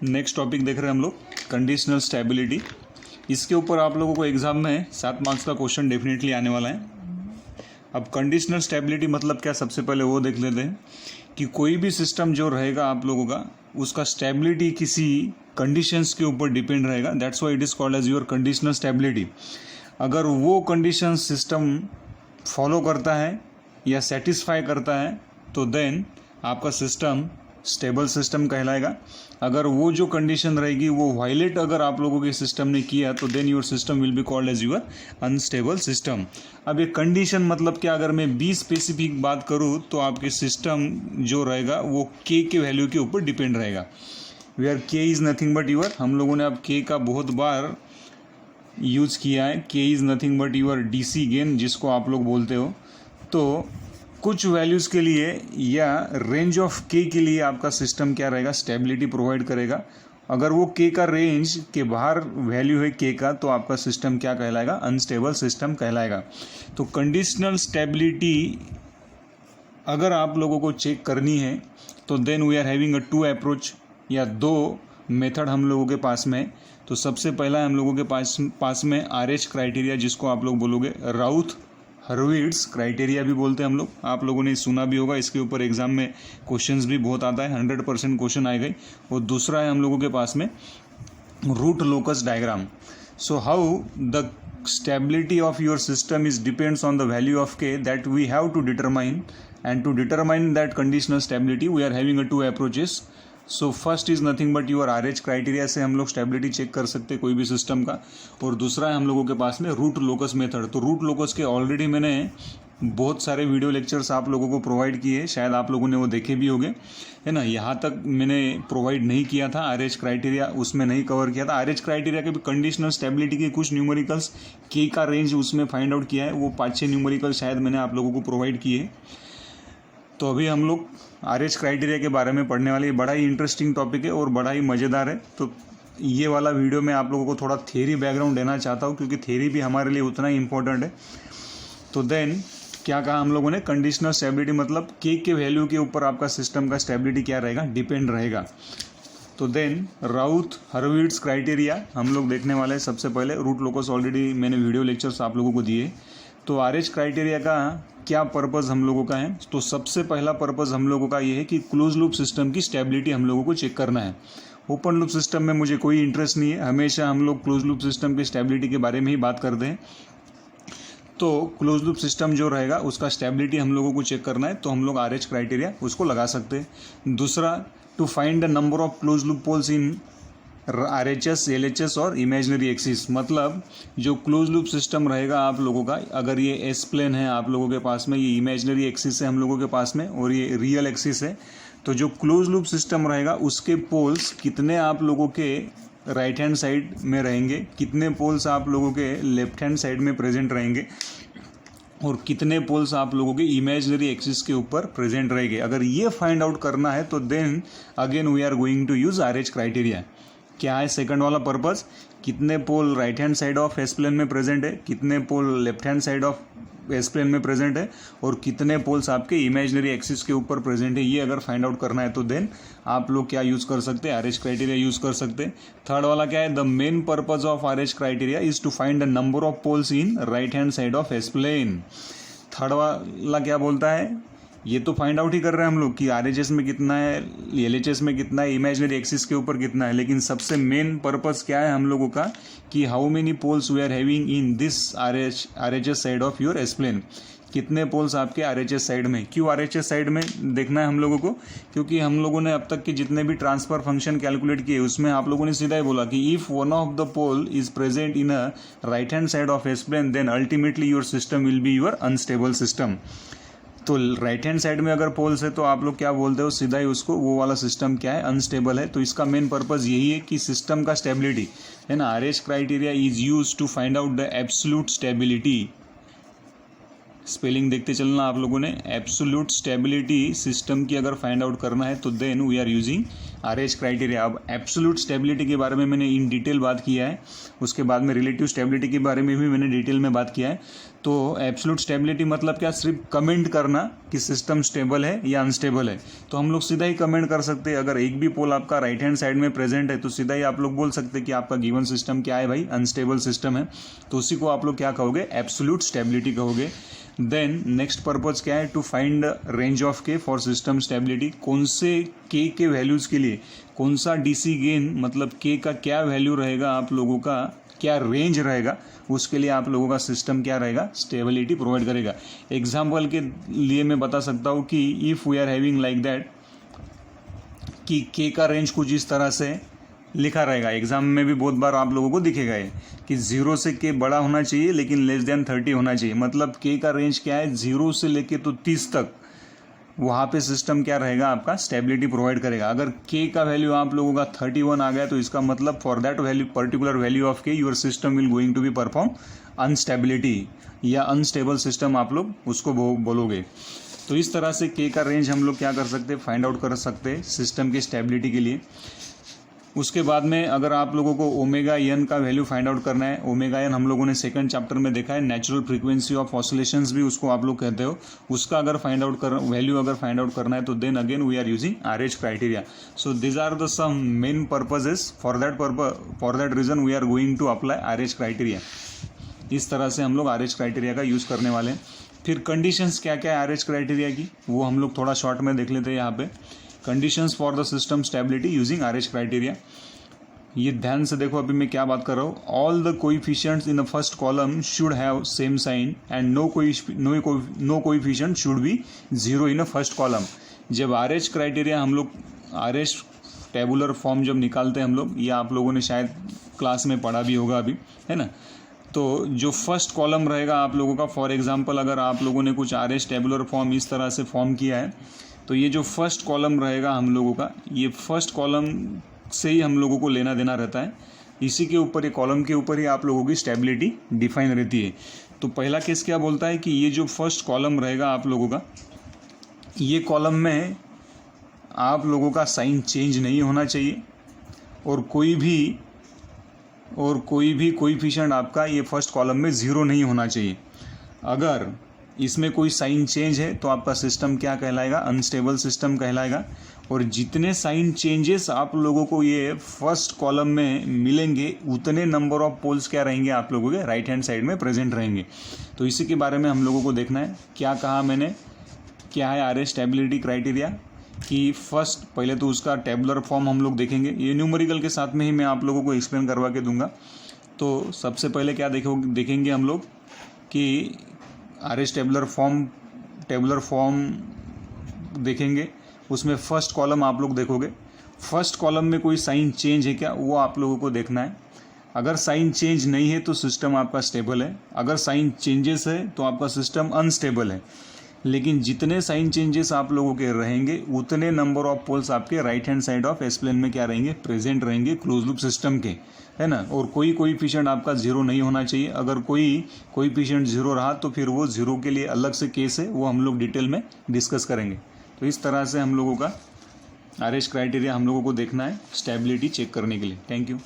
Next topic देख रहे हैं हम लोग, कंडीशनल स्टेबिलिटी। इसके ऊपर आप लोगों को एग्जाम में 7 मार्क्स का क्वेश्चन डेफिनेटली आने वाला है। अब कंडीशनल स्टेबिलिटी मतलब क्या, सबसे पहले वो देख लेते हैं कि कोई भी सिस्टम जो रहेगा आप लोगों का, उसका स्टेबिलिटी किसी कंडीशंस के ऊपर डिपेंड रहेगा। That's why it is called as your conditional stability. अगर वो कंडीशन सिस्टम फॉलो करता है या सेटिस्फाई करता है तो देन आपका सिस्टम स्टेबल सिस्टम कहलाएगा। अगर वो जो कंडीशन रहेगी वो वायलेट अगर आप लोगों के सिस्टम ने किया तो then your system will be called as your unstable system. अब ये कंडीशन मतलब क्या, अगर मैं बी स्पेसिफिक बात करूँ तो आपके सिस्टम जो रहेगा वो के वैल्यू के ऊपर डिपेंड रहेगा। वेयर के इज़ नथिंग बट योर, हम लोगों ने अब के का बहुत बार यूज़ किया है। के is nothing but your DC gain, जिसको आप लोग बोलते हो। तो कुछ वैल्यूज़ के लिए या रेंज ऑफ के के लिए आपका सिस्टम क्या रहेगा, स्टेबिलिटी प्रोवाइड करेगा। अगर वो के का रेंज के बाहर वैल्यू है के का, तो आपका सिस्टम क्या कहलाएगा, अनस्टेबल सिस्टम कहलाएगा। तो कंडीशनल स्टेबिलिटी अगर आप लोगों को चेक करनी है तो then we are having a 2 approach या 2 मेथड हम लोगों के पास में। तो सबसे पहला हम लोगों के पास में RH क्राइटेरिया, जिसको आप लोग बोलोगे राउथ हर्विट्ज़ क्राइटेरिया भी बोलते हैं हम लोग। आप लोगों ने सुना भी होगा, इसके ऊपर एग्जाम में क्वेश्चंस भी बहुत आता है, 100% क्वेश्चन आएगा। और दूसरा है हम लोगों के पास में root locus diagram. So how the stability of your system is depends on the value of K that we have to determine, and to determine that conditional stability we are having a 2 approaches. So first is nothing but your RH criteria से हम लोग stability check कर सकते हैं कोई भी system का। और दूसरा है हम लोगों के पास में रूट लोकस मेथड। तो रूट लोकस के ऑलरेडी मैंने बहुत सारे वीडियो लेक्चर्स आप लोगों को प्रोवाइड किए, शायद आप लोगों ने वो देखे भी होंगे, है ना। यहाँ तक मैंने प्रोवाइड नहीं किया था RH क्राइटेरिया, उसमें नहीं कवर किया था। RH क्राइटेरिया के भी कंडीशनल स्टेबिलिटी के कुछ न्यूमेरिकल्स, के का रेंज उसमें फाइंड आउट किया है, वो 5-6 न्यूमेरिकल शायद मैंने आप लोगों को प्रोवाइड किए। तो अभी हम लोग RH क्राइटेरिया के बारे में पढ़ने वाले। बड़ा ही इंटरेस्टिंग टॉपिक है और बड़ा ही मज़ेदार है। तो ये वाला वीडियो मैं आप लोगों को थोड़ा थ्योरी बैकग्राउंड देना चाहता हूँ, क्योंकि थ्योरी भी हमारे लिए उतना ही इम्पोर्टेंट है। तो देन क्या कहा हम लोगों ने, कंडीशनल स्टेबिलिटी मतलब के वैल्यू के ऊपर आपका सिस्टम का स्टेबिलिटी क्या रहेगा, डिपेंड रहेगा। तो देन राउथ हर्विट्ज़ क्राइटेरिया हम लोग देखने वाले हैं। सबसे पहले रूट लोकस ऑलरेडी मैंने वीडियो लेक्चर्स आप लोगों को दिए। तो RH क्राइटेरिया का क्या पर्पज़ हम लोगों का है, तो सबसे पहला पर्पज़ हम लोगों का ये है कि क्लोज लूप सिस्टम की स्टेबिलिटी हम लोगों को चेक करना है। ओपन लूप सिस्टम में मुझे कोई इंटरेस्ट नहीं है, हमेशा हम लोग क्लोज लूप सिस्टम की स्टेबिलिटी के बारे में ही बात करते हैं। तो क्लोज लूप सिस्टम जो रहेगा उसका स्टेबिलिटी हम लोगों को चेक करना है, तो हम लोग RH क्राइटेरिया उसको लगा सकते हैं। दूसरा, to find the number of close loop poles in RHS, LHS और इमेजिनरी एक्सिस। मतलब जो क्लोज लूप सिस्टम रहेगा आप लोगों का, अगर ये एस प्लेन है आप लोगों के पास में, ये इमेजिनरी एक्सिस है हम लोगों के पास में, और ये रियल एक्सिस है, तो जो क्लोज लूप सिस्टम रहेगा उसके पोल्स कितने आप लोगों के राइट हैंड साइड में रहेंगे, कितने पोल्स आप लोगों के लेफ्ट हैंड साइड में प्रेजेंट रहेंगे, और कितने पोल्स आप लोगों के इमेजिनरी एक्सिस के ऊपर प्रेजेंट रहेंगे। अगर ये फाइंड आउट करना है तो then again we are going to use RH criteria. क्या है सेकंड वाला पर्पज़, कितने pole right hand side of S plane में प्रेजेंट है, कितने pole left hand side of S plane में प्रेजेंट है, और कितने पोल्स आपके इमेजिनरी एक्सिस के ऊपर प्रेजेंट है। ये अगर फाइंड आउट करना है तो देन आप लोग क्या यूज़ कर सकते हैं, RH क्राइटेरिया यूज़ कर सकते हैं। थर्ड वाला क्या है, the main purpose of RH criteria is to find the number of poles in right hand side of S plane. Third वाला क्या बोलता है, ये तो फाइंड आउट ही कर रहे हैं हम लोग कि RHS में कितना है, LHS में कितना है, इमेजिनरी एक्सिस के ऊपर कितना है, लेकिन सबसे मेन पर्पस क्या है हम लोगों का कि how many poles we are having in this RHS side of your S plane. कितने पोल्स आपके RHS साइड में, क्यों RHS साइड में देखना है हम लोगों को, क्योंकि हम लोगों ने अब तक के जितने भी ट्रांसफर फंक्शन कैलकुलेट किए उसमें आप लोगों ने सीधा ही बोला कि if one of the pole is present in a right hand side of S plane then ultimately your system will be your unstable system. तो राइट हैंड साइड में अगर पोल्स है तो आप लोग क्या बोलते हो, सीधा ही उसको वो वाला सिस्टम क्या है, अनस्टेबल है। तो इसका मेन पर्पज़ यही है कि सिस्टम का स्टेबिलिटी है ना। RH criteria is use to find out the absolute stability. Spelling देखते चलना आप लोगों ने। एब्सोल्यूट स्टेबिलिटी सिस्टम की अगर फाइंड आउट करना है तो then we are using RH criteria. अब एब्सोल्यूट स्टेबिलिटी के बारे में मैंने इन डिटेल बात किया है, उसके बाद में रिलेटिव स्टेबिलिटी के बारे में भी मैंने डिटेल में बात किया है। तो एब्सोल्यूट स्टेबिलिटी मतलब क्या, सिर्फ कमेंट करना कि सिस्टम स्टेबल है या अनस्टेबल है। तो हम लोग सीधा ही कमेंट कर सकते हैं, अगर एक भी पोल आपका राइट हैंड साइड में प्रेजेंट है तो सीधा ही आप लोग बोल सकते हैं कि आपका गिवन सिस्टम क्या है भाई, अनस्टेबल सिस्टम है। तो उसी को आप लोग क्या कहोगे, एब्सोल्यूट स्टेबिलिटी कहोगे। देन नेक्स्ट पर्पज क्या है, टू फाइंड रेंज ऑफ के फॉर सिस्टम स्टेबिलिटी। कौन से के वैल्यूज़ के लिए कौन सा डीसी गेन, मतलब के का क्या वैल्यू रहेगा, आप लोगों का क्या रेंज रहेगा, उसके लिए आप लोगों का सिस्टम क्या रहेगा, स्टेबिलिटी प्रोवाइड करेगा। एग्जाम्पल के लिए मैं बता सकता हूँ कि if we are having like that कि के का रेंज कुछ इस तरह से लिखा रहेगा, एग्जाम में भी बहुत बार आप लोगों को दिखेगा ये कि 0 से के बड़ा होना चाहिए लेकिन लेस देन 30 होना चाहिए। मतलब के का रेंज क्या है, 0 से लेके तो 30 तक, वहाँ पे सिस्टम क्या रहेगा, आपका स्टेबिलिटी प्रोवाइड करेगा। अगर के का वैल्यू आप लोगों का 31 आ गया तो इसका मतलब for that value, particular value of K, your system will going to be perform unstability या अनस्टेबल सिस्टम आप लोग उसको बोलोगे। तो इस तरह से के का रेंज हम लोग क्या कर सकते हैं, फाइंड आउट कर सकते हैं सिस्टम की स्टेबिलिटी के लिए। उसके बाद में अगर आप लोगों को ओमेगा एन का वैल्यू फाइंड आउट करना है, ओमेगा एन हम लोगों ने सेकंड चैप्टर में देखा है, नेचुरल फ्रीक्वेंसी ऑफ ऑसिलेशंस भी उसको आप लोग कहते हो, उसका अगर फाइंड आउट वैल्यू अगर फाइंड आउट करना है तो then again we are using RH criteria. So this are the some main purposes, for that reason we are going to apply RH criteria. इस तरह से हम लोग आरएच क्राइटेरिया का यूज़ करने वाले हैं। फिर कंडीशंस क्या क्या है आरएच क्राइटेरिया की, वो हम लोग थोड़ा शॉर्ट में देख लेते हैं यहाँ पे। Conditions for the system stability using RH criteria, ये ध्यान से देखो अभी मैं क्या बात कर रहा हूँ। All the coefficients in the first column should have same sign and no coefficient should be 0 in a first column. जब आरएच क्राइटेरिया हम लोग, आरएच टेबुलर फॉर्म जब निकालते हैं हम लोग, ये आप लोगों ने शायद क्लास में पढ़ा भी होगा अभी, है ना। तो जो फर्स्ट कॉलम रहेगा आप लोगों का, फॉर एग्जांपल अगर आप लोगों ने कुछ आरएच टेबुलर फॉर्म इस तरह से फॉर्म किया है तो ये जो फर्स्ट कॉलम रहेगा हम लोगों का, ये फर्स्ट कॉलम से ही हम लोगों को लेना देना रहता है। इसी के ऊपर, ये कॉलम के ऊपर ही आप लोगों की स्टेबिलिटी डिफाइन रहती है। तो पहला केस क्या बोलता है कि ये जो फर्स्ट कॉलम रहेगा आप लोगों का, ये कॉलम में आप लोगों का साइन चेंज नहीं होना चाहिए और कोई भी कोएफिशिएंट आपका ये फर्स्ट कॉलम में 0 नहीं होना चाहिए। अगर इसमें कोई साइन चेंज है तो आपका सिस्टम क्या कहलाएगा, अनस्टेबल सिस्टम कहलाएगा। और जितने साइन चेंजेस आप लोगों को ये फर्स्ट कॉलम में मिलेंगे उतने नंबर ऑफ पोल्स क्या रहेंगे, आप लोगों के राइट हैंड साइड में प्रेजेंट रहेंगे। तो इसी के बारे में हम लोगों को देखना है। क्या कहा मैंने, क्या है आरएच स्टेबिलिटी क्राइटेरिया, कि फर्स्ट पहले तो उसका टेबुलर फॉर्म हम लोग देखेंगे, ये न्यूमेरिकल के साथ में ही मैं आप लोगों को एक्सप्लेन करवा के दूंगा। तो सबसे पहले क्या देखेंगे हम लोग कि आरएच टेबुलर फॉर्म देखेंगे, उसमें फर्स्ट कॉलम आप लोग देखोगे। फर्स्ट कॉलम में कोई साइन चेंज है क्या, वो आप लोगों को देखना है। अगर साइन चेंज नहीं है तो सिस्टम आपका स्टेबल है, अगर साइन चेंजेस है तो आपका सिस्टम अनस्टेबल है। लेकिन जितने साइन चेंजेस आप लोगों के रहेंगे उतने नंबर ऑफ पोल्स आपके right hand side of S plane में क्या रहेंगे, प्रेजेंट रहेंगे क्लोज लूप सिस्टम के, है ना। और कोई कोएफिशिएंट आपका 0 नहीं होना चाहिए। अगर कोई कोएफिशिएंट 0 रहा तो फिर वो 0 के लिए अलग से केस है, वो हम लोग डिटेल में डिस्कस करेंगे। तो इस तरह से हम लोगों का आरएच क्राइटेरिया हम लोगों को देखना है स्टेबिलिटी चेक करने के लिए। Thank you.